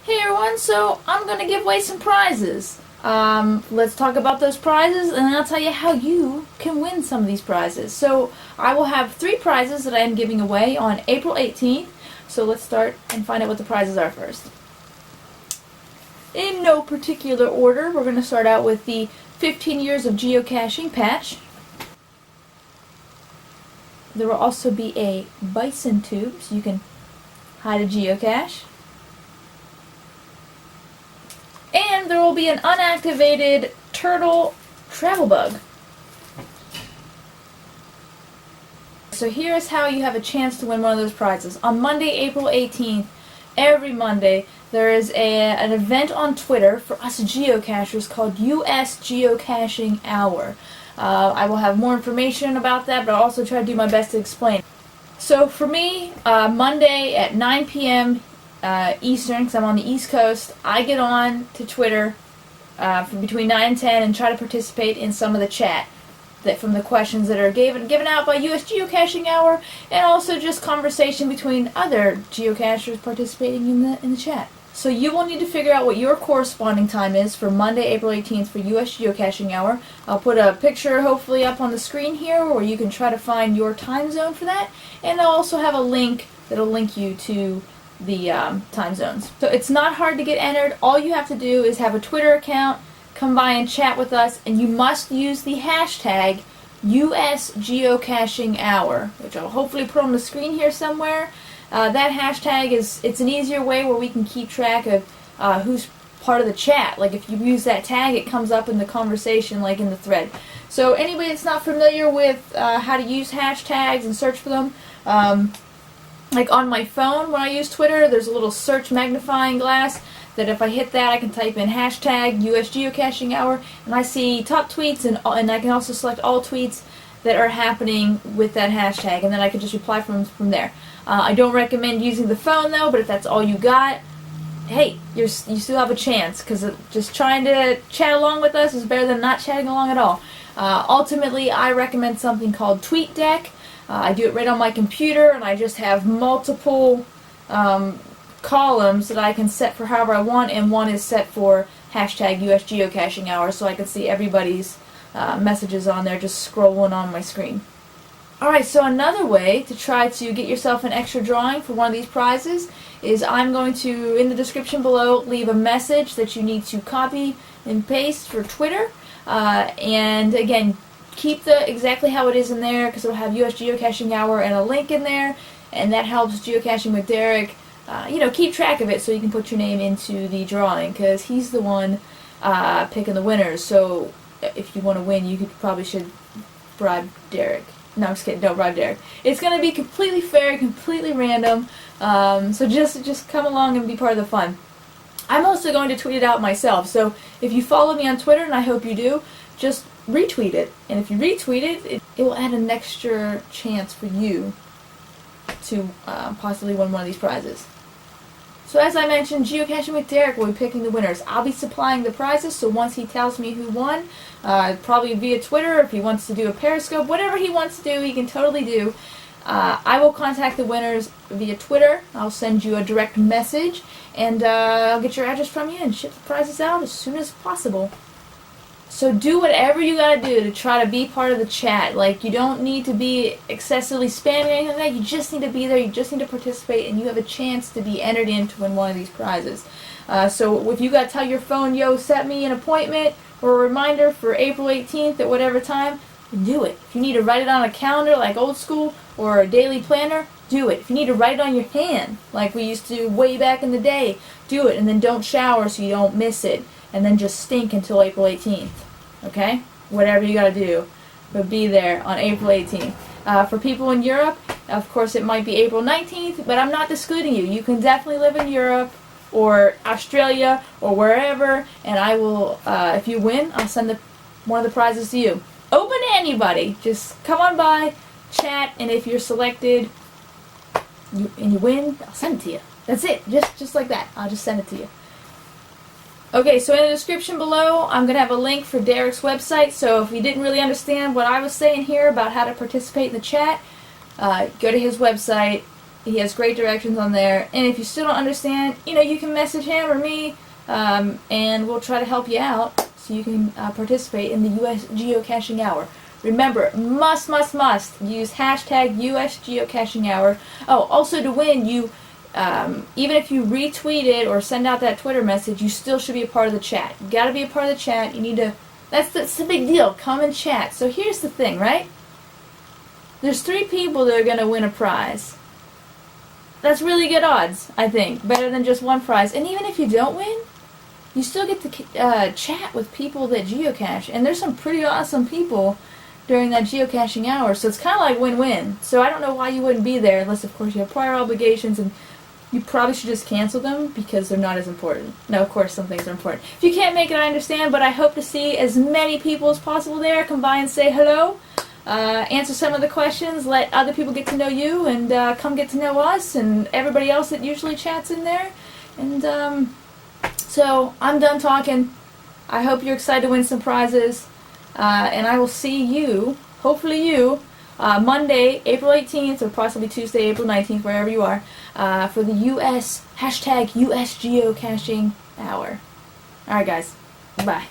Hey everyone, so I'm going to give away some prizes. Let's talk about those prizes and then I'll tell you how you can win some of these prizes. So I will have 3 prizes that I am giving away on April 18th. So let's start and find out what the prizes are first. In no particular order, we're going to start out with the 15 years of geocaching patch. There will also be a bison tube so you can hide a geocache. And there will be an unactivated turtle travel bug. So here's how you have a chance to win one of those prizes. On Monday, April 18th, every Monday, there is an event on Twitter for us geocachers called USGEOCACHINGHOUR. I will have more information about that, but I'll also try to do my best to explain. So for me, Monday at 9 p.m. Eastern, because I'm on the East Coast, I get on to Twitter from between 9 and 10 and try to participate in some of the chat from the questions that are given out by US Geocaching Hour, and also just conversation between other geocachers participating in the chat. So you will need to figure out what your corresponding time is for Monday, April 18th for US Geocaching Hour. I'll put a picture hopefully up on the screen here where you can try to find your time zone for that, and I'll also have a link that'll link you to the time zones. So it's not hard to get entered. All you have to do is have a Twitter account, come by and chat with us, and you must use the hashtag USGeocachingHour, which I'll hopefully put on the screen here somewhere. That hashtag it's an easier way where we can keep track of who's part of the chat. Like if you use that tag, it comes up in the conversation, like in the thread. So anybody that's not familiar with how to use hashtags and search for them, like on my phone when I use Twitter, there's a little search magnifying glass that if I hit that I can type in hashtag USGeocachingHour and I see top tweets and I can also select all tweets that are happening with that hashtag, and then I can just reply from there. I don't recommend using the phone though, but if that's all you got, hey, you still have a chance, because just trying to chat along with us is better than not chatting along at all. Ultimately, I recommend something called TweetDeck. I do it right on my computer, and I just have multiple columns that I can set for however I want, and one is set for hashtag USGeocachingHour, so I can see everybody's messages on there just scrolling on my screen. Alright, so another way to try to get yourself an extra drawing for one of these prizes is I'm going to, in the description below, leave a message that you need to copy and paste for Twitter, and again, keep exactly how it is in there, because it'll have US Geocaching Hour and a link in there, and that helps Geocaching with Derek, keep track of it so you can put your name into the drawing, because he's the one picking the winners. So if you want to win, you probably should bribe Derek. No, I'm just kidding. Don't bribe Derek. It's going to be completely fair, completely random, so just come along and be part of the fun. I'm also going to tweet it out myself, so if you follow me on Twitter, and I hope you do, just retweet it, and if you retweet it, it will add an extra chance for you to possibly win one of these prizes. So as I mentioned, Geocaching with Derek will be picking the winners. I'll be supplying the prizes, so once he tells me who won, probably via Twitter, if he wants to do a Periscope, whatever he wants to do, he can totally do. I will contact the winners via Twitter. I'll send you a direct message, and I'll get your address from you and ship the prizes out as soon as possible. So do whatever you gotta do to try to be part of the chat. Like, you don't need to be excessively spamming or anything like that. You just need to be there, you just need to participate, and you have a chance to be entered in to win one of these prizes. So if you gotta tell your phone, yo, set me an appointment or a reminder for April 18th at whatever time, do it. If you need to write it on a calendar like old school or a daily planner, do it. If you need to write it on your hand like we used to way back in the day, do it, and then don't shower so you don't miss it, and then just stink until April 18th. Okay? Whatever you gotta do, but be there on April 18th. For people in Europe, of course it might be April 19th, but I'm not excluding you. You can definitely live in Europe or Australia or wherever, and I will, if you win, I'll send one of the prizes to you. Open to anybody. Just come on by, chat, and if you're selected and you win, I'll send it to you. That's it. Just like that. I'll just send it to you. Okay, so in the description below, I'm going to have a link for Derek's website, so if you didn't really understand what I was saying here about how to participate in the chat, go to his website, He has great directions on there. And if you still don't understand, you know, you can message him or me, and we'll try to help you out so you can participate in the US Geocaching Hour. Remember, must use hashtag USGEOCACHINGHOUR. Oh, also to win, you even if you retweet it or send out that Twitter message, you still should be a part of the chat. You gotta be a part of the chat. You need to. That's the big deal. Come and chat. So here's the thing, right? There's 3 people that are gonna win a prize. That's really good odds, I think. Better than just one prize. And even if you don't win, you still get to chat with people that geocache. And there's some pretty awesome people during that geocaching hour. So it's kind of like win-win. So I don't know why you wouldn't be there unless, of course, you have prior obligations. And you probably should just cancel them because they're not as important. Now, of course, some things are important. If you can't make it, I understand. But I hope to see as many people as possible there. Come by and say hello. Answer some of the questions, let other people get to know you, and come get to know us and everybody else that usually chats in there. And so I'm done talking. I hope you're excited to win some prizes, and I will see you, hopefully you, Monday, April 18th, or possibly Tuesday, April 19th, wherever you are, for the hashtag US Geocaching Hour. Alright guys, bye.